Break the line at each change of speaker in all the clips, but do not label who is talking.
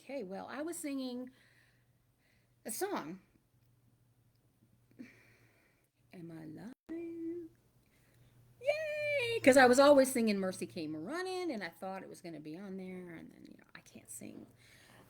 Okay, well, I was singing a song. Am I live? Yay! Because I was always singing Mercy Came Running, and I thought it was going to be on there, and then, I can't sing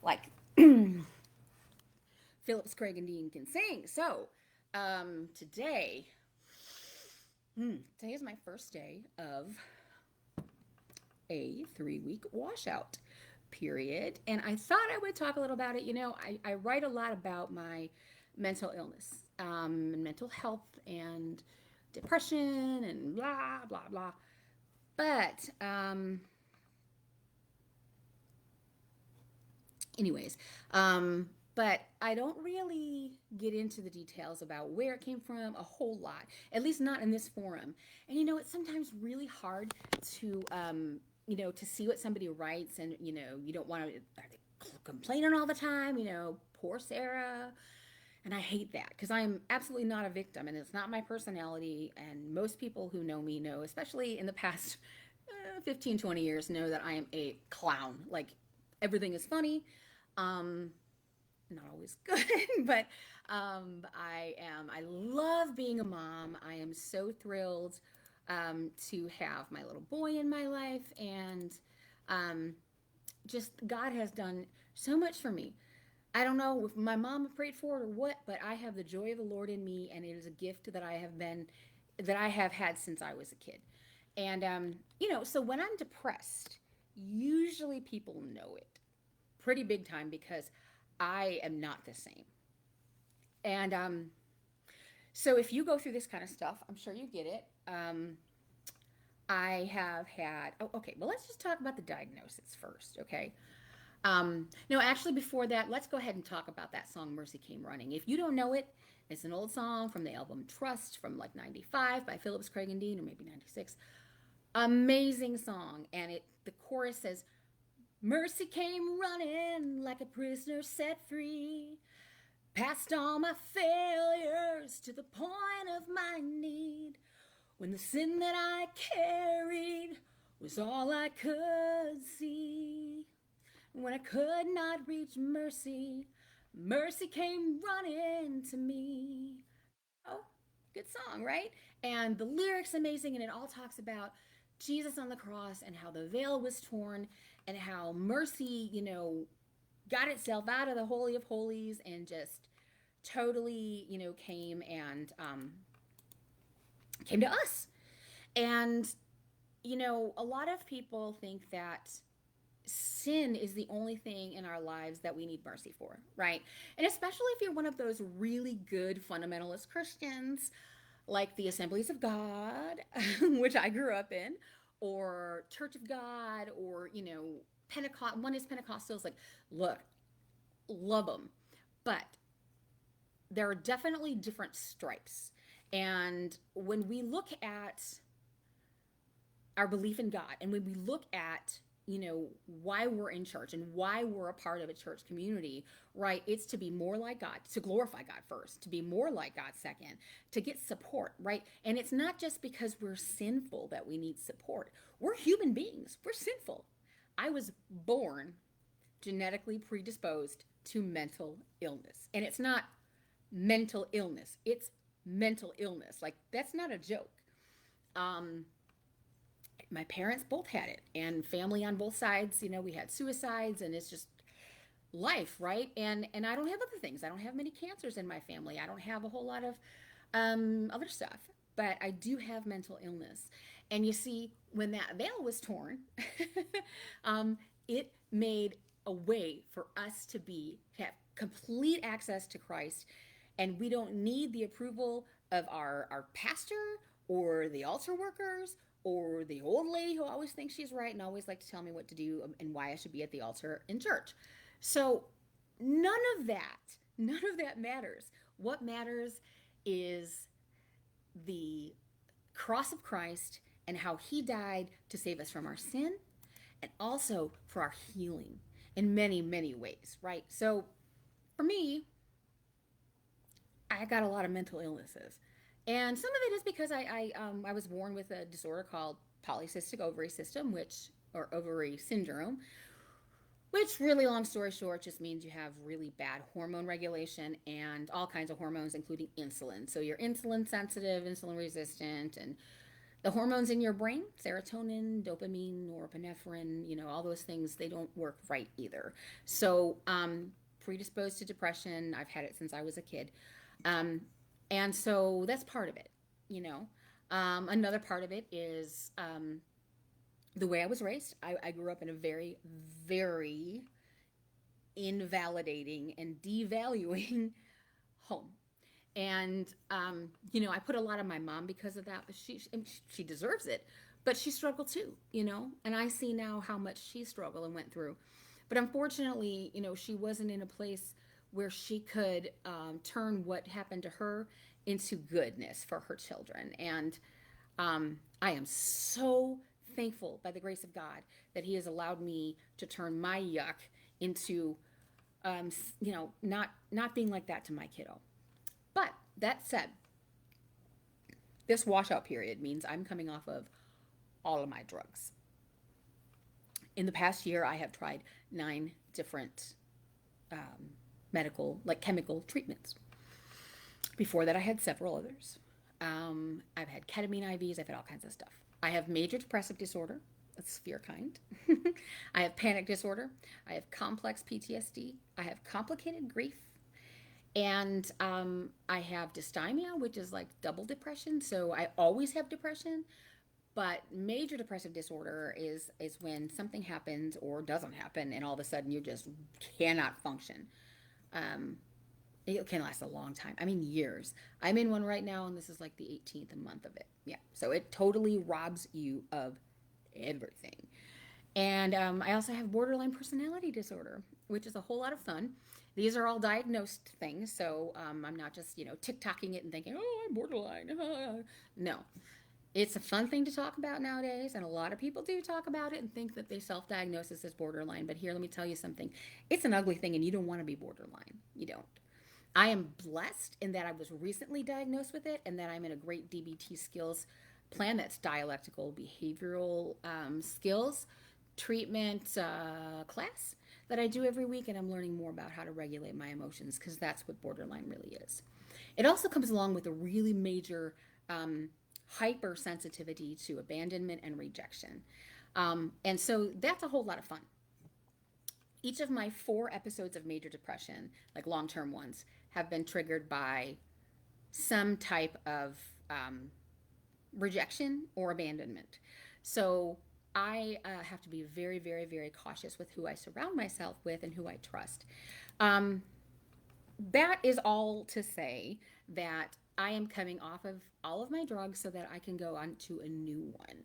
like Phillips, Craig, and Dean can sing. So, today, today is my first day of a 3 week washout period. And I thought I would talk a little about it. I write a lot about my mental illness, and mental health and depression and blah, blah, blah. But, anyways, but I don't really get into the details about where it came from a whole lot, at least not in this forum. And it's sometimes really hard to, to see what somebody writes, and you don't want to complaining all the time. Poor Sarah. And I hate that because I'm absolutely not a victim, and it's not my personality. And most people who know me know, especially in the past 15, 20 years, know that I am a clown. Like, everything is funny. Um, Not always good, but I love being a mom. I am so thrilled to have my little boy in my life, and um, just God has done so much for me. I don't know if my mama prayed for it or what, but I have the joy of the Lord in me, and it is a gift that I have had since I was a kid. And so when I'm depressed, usually people know it pretty big time because I am not the same. And so if you go through this kind of stuff, I'm sure you get it. I have had, oh, okay, well, let's just talk about the diagnosis first, okay? No, actually, before that, let's go ahead and talk about that song, Mercy Came Running. If you don't know it, it's an old song from the album Trust from like 95 by Phillips, Craig, and Dean, or maybe 96. Amazing song. And the chorus says, Mercy came running like a prisoner set free, past all my failures to the point of my need, when the sin that I carried was all I could see. When I could not reach mercy, mercy came running to me. Oh, good song, right? And the lyrics amazing, and it all talks about Jesus on the cross and how the veil was torn and how mercy, got itself out of the Holy of Holies and just totally, came to us. And, a lot of people think that sin is the only thing in our lives that we need mercy for, right? And especially if you're one of those really good fundamentalist Christians, like the Assemblies of God, which I grew up in, or Church of God, or, Pentecost, one is Pentecostals. Like, look, love them. But there are definitely different stripes. And when we look at our belief in God, and when we look at why we're in church and why we're a part of a church community, right? It's to be more like God, to glorify God first, to be more like God second, to get support, right? And it's not just because we're sinful that we need support. We're human beings. We're sinful. I was born genetically predisposed to mental illness. And it's not mental illness. It's mental illness. Like, that's not a joke. Um, my parents both had it, and family on both sides, we had suicides, and it's just life, right? And I don't have other things. I don't have many cancers in my family. I don't have a whole lot of other stuff, but I do have mental illness. And you see, when that veil was torn, it made a way for us to have complete access to Christ, and we don't need the approval of our pastor or the altar workers or the old lady who always thinks she's right and always like to tell me what to do and why I should be at the altar in church. So none of that matters. What matters is the cross of Christ and how he died to save us from our sin and also for our healing in many, many ways, right? So for me, I got a lot of mental illnesses. And some of it is because I was born with a disorder called polycystic ovary system, or ovary syndrome, which really, long story short, just means you have really bad hormone regulation and all kinds of hormones, including insulin. So you're insulin sensitive, insulin resistant, and the hormones in your brain, serotonin, dopamine, norepinephrine, all those things, they don't work right either. So predisposed to depression. I've had it since I was a kid. Um, and so that's part of it. Another part of it is the way I was raised. I grew up in a very, very invalidating and devaluing home. And I put a lot on my mom because of that, but she deserves it. But she struggled too. And I see now how much she struggled and went through. But unfortunately, she wasn't in a place where she could turn what happened to her into goodness for her children. And I am so thankful by the grace of God that He has allowed me to turn my yuck into, not being like that to my kiddo. But that said, this washout period means I'm coming off of all of my drugs. In the past year, I have tried 9 different medical, like chemical treatments. Before that, I had several others. I've had ketamine IVs, I've had all kinds of stuff. I have major depressive disorder, a severe kind. I have panic disorder. I have complex PTSD. I have complicated grief. And I have dysthymia, which is like double depression. So I always have depression. But major depressive disorder is when something happens or doesn't happen, and all of a sudden you just cannot function. It can last a long time. I mean, years. I'm in one right now, and this is like the 18th month of it. Yeah. So it totally robs you of everything. And I also have borderline personality disorder, which is a whole lot of fun. These are all diagnosed things, so I'm not just, tick-tocking it and thinking, oh, I'm borderline. No. It's a fun thing to talk about nowadays, and a lot of people do talk about it and think that they self-diagnose as borderline. But here, let me tell you something. It's an ugly thing, and you don't want to be borderline. You don't. I am blessed in that I was recently diagnosed with it, and that I'm in a great DBT skills plan that's dialectical behavioral skills treatment class that I do every week, and I'm learning more about how to regulate my emotions, because that's what borderline really is. It also comes along with a really major hypersensitivity to abandonment and rejection. And so that's a whole lot of fun. Each of my 4 episodes of major depression, like long-term ones, have been triggered by some type of rejection or abandonment. So I have to be very, very, very cautious with who I surround myself with and who I trust. That is all to say that I am coming off of all of my drugs so that I can go on to a new one.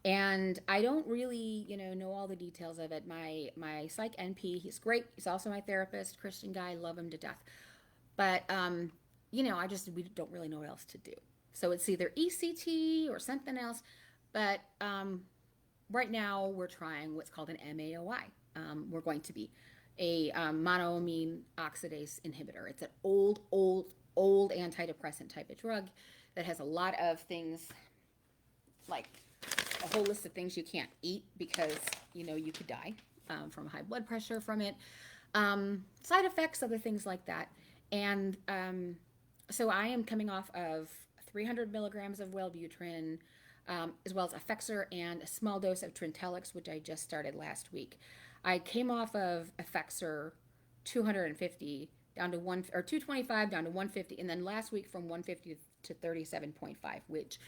And I don't really, know all the details of it. My psych NP, he's great. He's also my therapist, Christian guy, love him to death. But we don't really know what else to do. So it's either ECT or something else. But right now we're trying what's called an MAOI. We're going to be a monoamine oxidase inhibitor. It's an old antidepressant type of drug that has a lot of things, like a whole list of things you can't eat because, you could die from high blood pressure from it. Side effects, other things like that. And so I am coming off of 300 milligrams of Wellbutrin, as well as Effexor and a small dose of Trintellix, which I just started last week. I came off of Effexor 250 down to 225 down to 150, and then last week from 150 to 37.5, which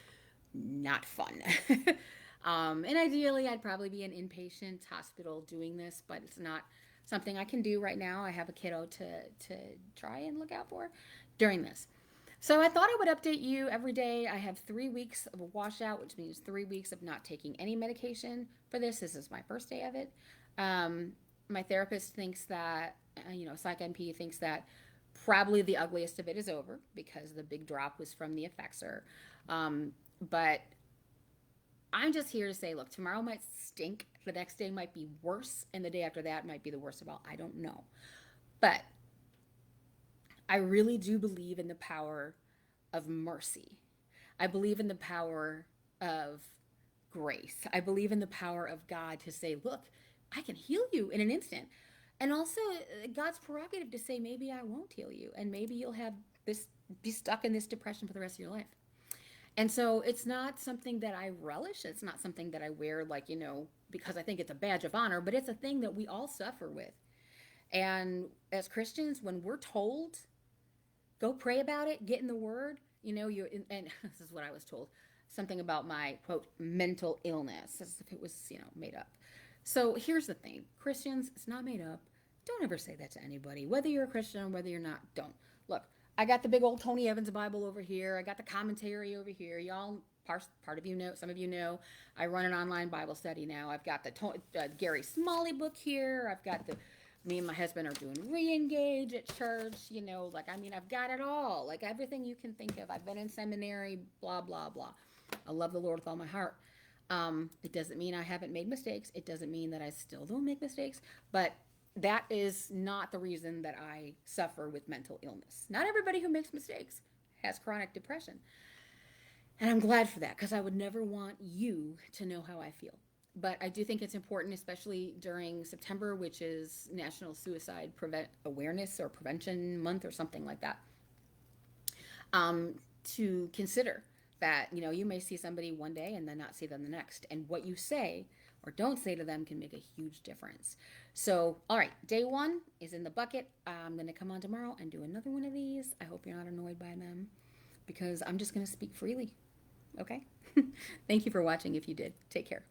not fun. And ideally, I'd probably be in inpatient hospital doing this, but it's not something I can do right now. I have a kiddo to try and look out for during this. So I thought I would update you every day. I have 3 weeks of a washout, which means 3 weeks of not taking any medication for this. This is my first day of it. My therapist thinks that, psych NP thinks that probably the ugliest of it is over because the big drop was from the Effexor. But I'm just here to say, look, tomorrow might stink. The next day might be worse. And the day after that might be the worst of all. I don't know. But I really do believe in the power of mercy. I believe in the power of grace. I believe in the power of God to say, look, I can heal you in an instant. And also, God's prerogative to say, maybe I won't heal you, and maybe you'll have this, be stuck in this depression for the rest of your life. And so it's not something that I relish. It's not something that I wear, like, because I think it's a badge of honor, but it's a thing that we all suffer with. And as Christians, when we're told, go pray about it, get in the word, and this is what I was told, something about my, quote, mental illness, as if it was, made up. So here's the thing, Christians, it's not made up. Don't ever say that to anybody, whether you're a Christian or whether you're not. Don't. Look, I got the big old Tony Evans Bible over here. I got the commentary over here. Y'all, part of you know, some of you know, I run an online Bible study now. I've got the Gary Smalley book here. I've got me and my husband are doing Re-Engage at church. I've got it all. Like everything you can think of. I've been in seminary, blah, blah, blah. I love the Lord with all my heart. It doesn't mean I haven't made mistakes. It doesn't mean that I still don't make mistakes. But that is not the reason that I suffer with mental illness. Not everybody who makes mistakes has chronic depression. And I'm glad for that, because I would never want you to know how I feel. But I do think it's important, especially during September, which is National Suicide Awareness or Prevention Month or something like that, to consider that, you may see somebody one day and then not see them the next. And what you say or don't say to them can make a huge difference. So, all right, day 1 is in the bucket. I'm going to come on tomorrow and do another one of these. I hope you're not annoyed by them, because I'm just going to speak freely. Okay? Thank you for watching if you did. Take care.